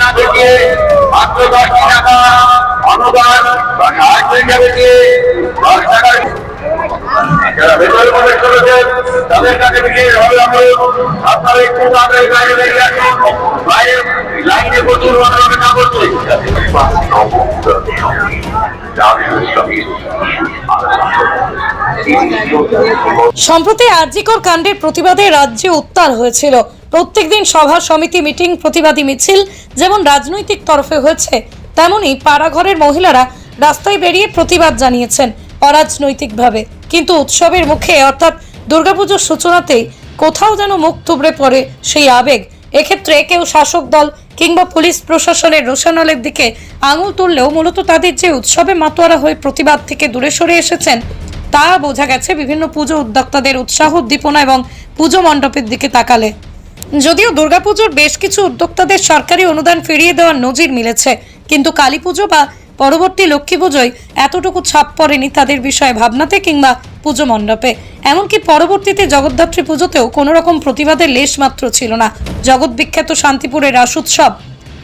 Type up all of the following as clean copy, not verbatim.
না দেখিয়ে মাত্র 10টি টাকা অনুদান বা সাহায্য হিসাবে দিয়ে 10 টাকার যারা ভেতরে প্রবেশ করেছেন তাদের কাছে বিশেষভাবে অনুরোধ, আপনারা একটু তাড়াতাড়ি বাইরে বেরিয়ে আসুন। বাইরে লাইনে প্রচুর মানুষ না করছে। সম্প্রতি আরজিকর কাণ্ডের প্রতিবাদে রাজ্যে উত্তাল হয়েছিল। প্রত্যেকদিন সভা সমিতি মিটিং প্রতিবাদী মিছিল যেমন রাজনৈতিক তরফে হয়েছে, তেমনি পাড়াঘরের মহিলারা রাস্তায় বেরিয়ে প্রতিবাদ জানিয়েছেন অরাজনৈতিকভাবে। কিন্তু উৎসবের মুখে অর্থাৎ দুর্গাপুজোর সূচনাতেই কোথাও যেন মুখ থুবড়ে পড়ে সেই আবেগ। এক্ষেত্রে কেউ শাসক দল কিংবা পুলিশ প্রশাসনের রোষানলের দিকে আঙুল তুললেও মূলত তাদের যে উৎসবে মাতোয়ারা হয়ে প্রতিবাদ থেকে দূরে সরে এসেছেন তা বোঝা গেছে বিভিন্ন পুজো উদ্যোক্তাদের উৎসাহ উদ্দীপনা এবং পুজো মণ্ডপের দিকে তাকালে। যদিও দুর্গাপুজোর বেশ কিছু উদ্যোক্তাদের সরকারি অনুদান ফিরিয়ে দেওয়ার নজির মিলেছে, কিন্তু কালী পুজো বা পরবর্তী লক্ষ্মী পুজোয় এতটুকু ছাপ পড়েনি তাদের বিষয়ে ভাবনাতে কিংবা পুজো মণ্ডপে। এমনকি পরবর্তীতে জগদ্ধাত্রী পুজোতেও কোনো রকম প্রতিবাদের লেশ মাত্র ছিল না। জগৎ বিখ্যাত শান্তিপুরের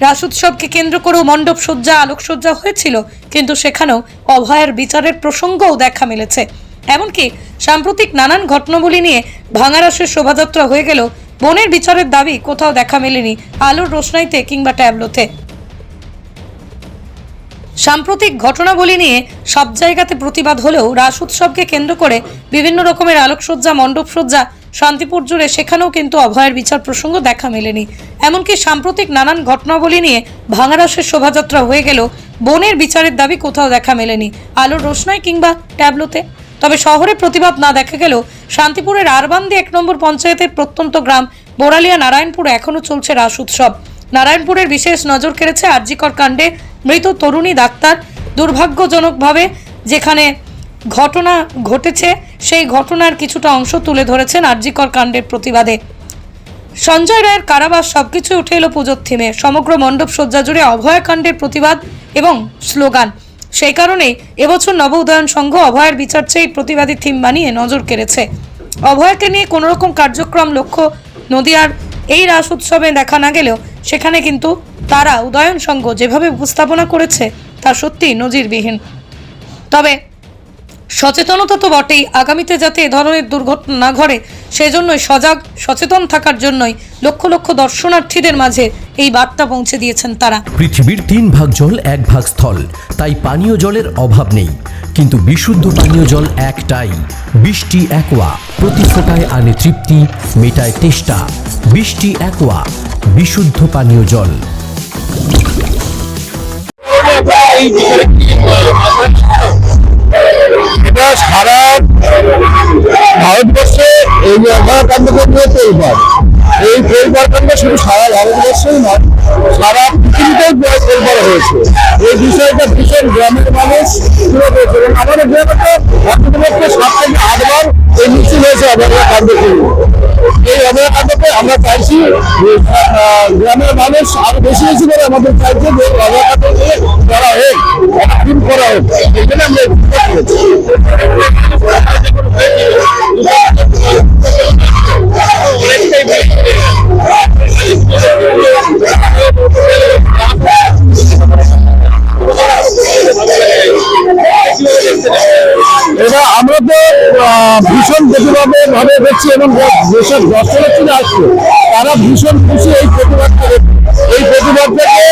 রাসোৎসবকে কেন্দ্র করেও মণ্ডপ সজ্জা আলোকসজ্জা হয়েছিল, কিন্তু সেখানেও অভয়ার বিচারের প্রসঙ্গও দেখা মিলেছে। এমনকি সাম্প্রতিক নানান ঘটনাবলী নিয়ে ভাঙারাসের শোভাযাত্রা হয়ে গেল, বনের বিচারের দাবি কোথাও দেখা মেলেনি আলোর রোশনাইতে কিংবা ট্যাবলোতে। সাম্প্রতিক ঘটনাবলী নিয়ে সব জায়গাতে প্রতিবাদ হলেও রাস উৎসবকে কেন্দ্র করে বিভিন্ন রকমের আলোকসজ্জা মণ্ডপসজ্জা শান্তিপুর জুড়ে, সেখানেও কিন্তু অভয়ের বিচার প্রসঙ্গ দেখা মেলেনি। এমনকি সাম্প্রতিক নানান ঘটনাবলী নিয়ে ভাঙারাসের শোভাযাত্রা হয়ে গেল, বনের বিচারের দাবি কোথাও দেখা মেলেনি আলোর রোশনাই কিংবা ট্যাবলোতে। তবে শহরে প্রতিবাদ না দেখা গেলেও শান্তিপুরের আরবান্দি 1 নম্বর পঞ্চায়েতের প্রত্যন্ত গ্রাম বোরালিয়া নারায়ণপুরে এখনও চলছে রাস উৎসব। নারায়ণপুরের বিশেষ নজর কেড়েছে আরজিকর কাণ্ডে মৃত তরুণী ডাক্তার দুর্ভাগ্যজনকভাবে যেখানে ঘটনা ঘটেছে সেই ঘটনার কিছুটা অংশ তুলে ধরেছেন আরজিকর কাণ্ডের প্রতিবাদে। সঞ্জয় রায়ের কারাবাস সবকিছু উঠে এলো পুজোর থিমে। সমগ্র মণ্ডপ সজ্জা জুড়ে অভয়াকাণ্ডের প্রতিবাদ এবং স্লোগান। সেই কারণেই এবছর নব উদয়ন সংঘ অভয়ের বিচার চেয়ে প্রতিবাদী থিম বানিয়ে নজর কেড়েছে। অভয়কে নিয়ে কোনো রকম কার্যক্রম লক্ষ্য নদিয়ার এই রাস উৎসবে দেখা না গেলেও সেখানে কিন্তু তারা উদয়ন সংঘ যেভাবে উপস্থাপনা করেছে তা সত্যি নজিরবিহীন। তবে সচেতনতা তো বটেই, আগামীতে যাতে এ ধরনের দুর্ঘটনা না ঘটে সেজন্যই সচেতন থাকার জন্যই লক্ষ লক্ষ দর্শনার্থীদের মাঝে এই বার্তা পৌঁছে দিয়েছেন তারা। পৃথিবীর 3 ভাগ জল 1 ভাগ স্থল, তাই পানীয় জলের অভাব নেই, কিন্তু বিশুদ্ধ পানীয় জল একটাই, বৃষ্টি অ্যাকোয়া। প্রতি ফোঁটায় আনে তৃপ্তি, মেটায় তেষ্টা। বৃষ্টি অ্যাকোয়া, বিশুদ্ধ পানীয় জল। এটা সারা ভারতবর্ষে এই অভয়াকাণ্ডকে নিয়ে তোলপাড়। এই তোলপাড় শুধু সারা ভারতবর্ষেই নয়, সারা পৃথিবীতেই তোলপাড় হয়েছে। এই বিষয়টা ভীষণ গ্রামের মানুষ তুলে ধরেছে এবং আমাদের গ্রামে তো অন্ততপক্ষে 7 থেকে 8 বার এই মিছিল হয়েছে অভয়াকাণ্ডকে। এই অভয়াকাণ্ডকে আমরা চাইছি গ্রামের মানুষ আরো বেশি বেশি করে আমাদের চাইছে যে অভয়াকাণ্ড নিয়ে করা হোক, একদিন করা হোক। এই জন্য আমরা করেছি। এটা আমরা তো ভীষণ প্রতিভাবে দেখছি এবং যেসব দর্শনার্থীরা আসছে তারা ভীষণ খুশি এই প্রতিবাদটা। এই প্রতিবাদটাকে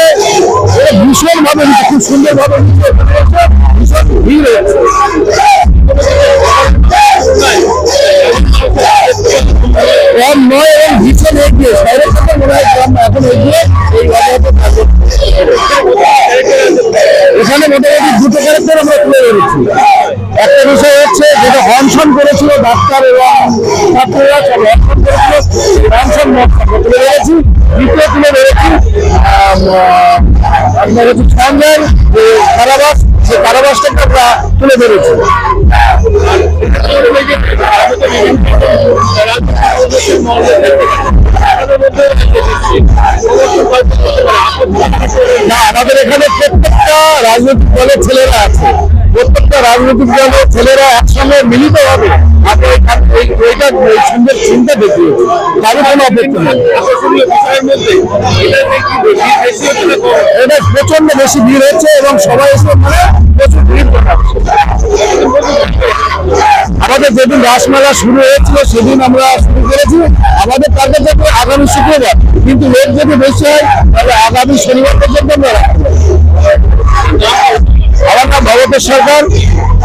ভীষণ ভাবে খুব সুন্দর ভাবে ভীষণ ভিড় হয়েছে। কম নয় এবং ভীষণ এগিয়ে শহরের সাথে মনে হয় গ্রাম এখন এগিয়ে এই এখানে মোটামুটি 2টো ক্যারেক্টার আমরা তুলে ধরেছি। একটা বিষয় হচ্ছে যেটা অনশন করেছিল ডাক্তার এবং ছাত্ররা সব অনশন তুলে ধরেছি। দ্বিতীয় তুলে ধরেছি আপনার হচ্ছে সঞ্জয়ের যে কারাবাস, সেই কারাবাসটাকে আমরা তুলে ধরেছি। না, আমাদের এখানে প্রত্যেকটা রাজনৈতিক দলের ছেলেরা আছে প্রত্যেকটা রাজনৈতিক দলের ছেলেরা একসঙ্গে মিলিত হবে আপনার এইটা সুন্দর চিন্তা দেখিয়েছে, তাদের কোনো অপেক্ষা নেই। এটা প্রচন্ড বেশি ভিড় হচ্ছে এবং সবাই এসে মানে প্রচুর ভিড় দেখাচ্ছে। আমাদের যেদিন রাসমেলা শুরু হয়েছিল সেদিন আমরা শুরু করেছি, আমাদের টার্গেট যাতে আগামী শুক্রবার, কিন্তু লোক যদি বেশি হয় তাহলে আগামী শনিবার পর্যন্ত আমরা রাখবো। আমার নাম ভবতেশ সরকার,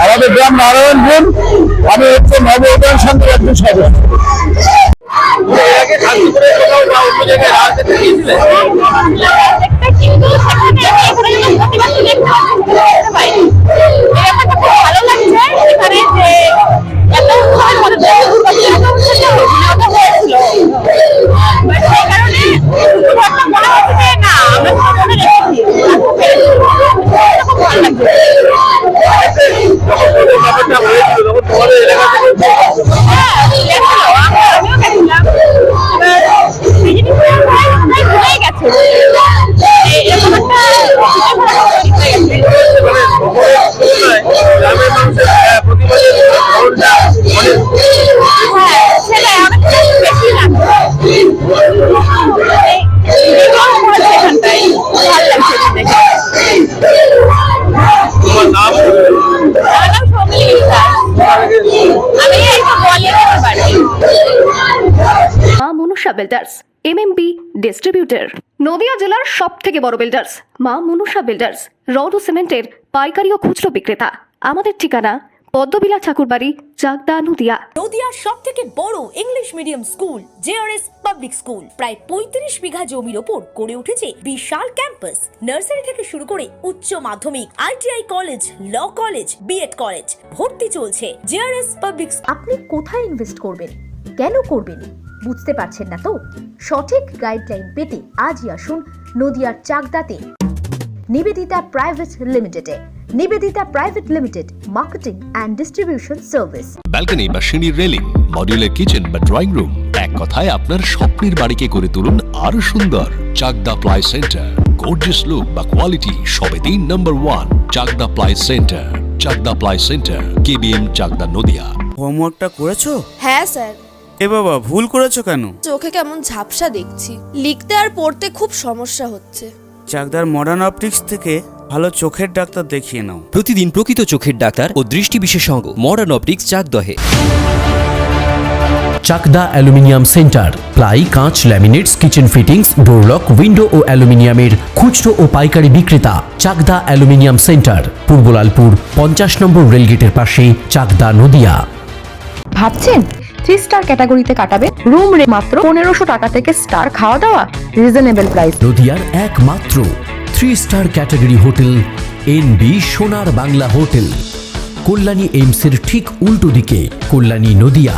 আমাদের গ্রাম নারায়ণপুর, আমি হচ্ছে নব উন্নয়ন সংঘের একজন সদস্য। মা Manusha builders MMB distributor, Nadia জেলার সব থেকে বড় বিল্ডার্স মা মনুষা বিল্ডার্স, রড ও সিমেন্টের পাইকারি ও খুচরো বিক্রেতা। আমাদের ঠিকানা পদ্মবিলা ঠাকুরবাড়ি, চাকদা, নদিয়া। নদিয়ার সব থেকে বড় English medium school JRS public school প্রায় 35 বিঘা জমির ওপর গড়ে উঠেছে বিশাল ক্যাম্পাস। নার্সারি থেকে শুরু করে উচ্চ মাধ্যমিক, ITI college, law college, BEd college, ভর্তি চলছে জেআরএস পাবলিক। আপনি কোথায় ইনভেস্ট করবেন, কেন করবেন বুঝতে পারছেন না তো? সঠিক গাইডলাইন পেতে আজই আসুন নদিয়ার চাকদাতে নিবেদিতা প্রাইভেট লিমিটেডে। Nivedita private limited, marketing and distribution service. Balcony বা সিঁড়ির রেলিং, মডিউলার কিচেন বা ড্রয়িং রুম, এক কথায় আপনার স্বপ্নের বাড়িকে করে তুলুন আরো সুন্দর। Chakdah ply centre, gorgeous look বা কোয়ালিটি সবে 3 নম্বর 1 Chakdah ply centre. Chakdah ply centre, KBM, Chakdah, Nadia. হোমওয়ার্কটা করেছো? হ্যাঁ স্যার। এ বাবা, ভুল করেছো কেন? চোখে কেমন ঝাপসা দেখছি, লিখতে আর পড়তে খুব সমস্যা হচ্ছে। চাকদার মডার্ন অপটিক্স থেকে ভালো চোখের ডাক্তার দেখিয়ে নাও। প্রতিদিন প্রকৃত চোখের ডাক্তার ও দৃষ্টি বিশেষজ্ঞ মডার্ন অপটিক্স, চাকদহে। চাকদা অ্যালুমিনিয়াম সেন্টার, প্লাই, কাঁচ, laminates, kitchen fittings, door lock, window ও অ্যালুমিনিয়ামের খুচরো ও পাইকারি বিক্রেতা। চাকদা অ্যালুমিনিয়াম সেন্টার, পূর্বলালপুর 50 নম্বর রেলগেটের পাশে, চাকদা, নদিয়া। ভাবছেন 3 স্টার ক্যাটাগরিতে কাটাবে? রুম রে মাত্র 1500 টাকা থেকে স্টার, খাওয়া দাওয়া রিজনেবল প্রাইস। নদিয়ার একমাত্র 3 স্টার ক্যাটাগরি হোটেল এনবি সোনার বাংলা হোটেল, কল্যাণী এইমসের ঠিক উল্টো দিকে, কল্যাণী, নদিয়া।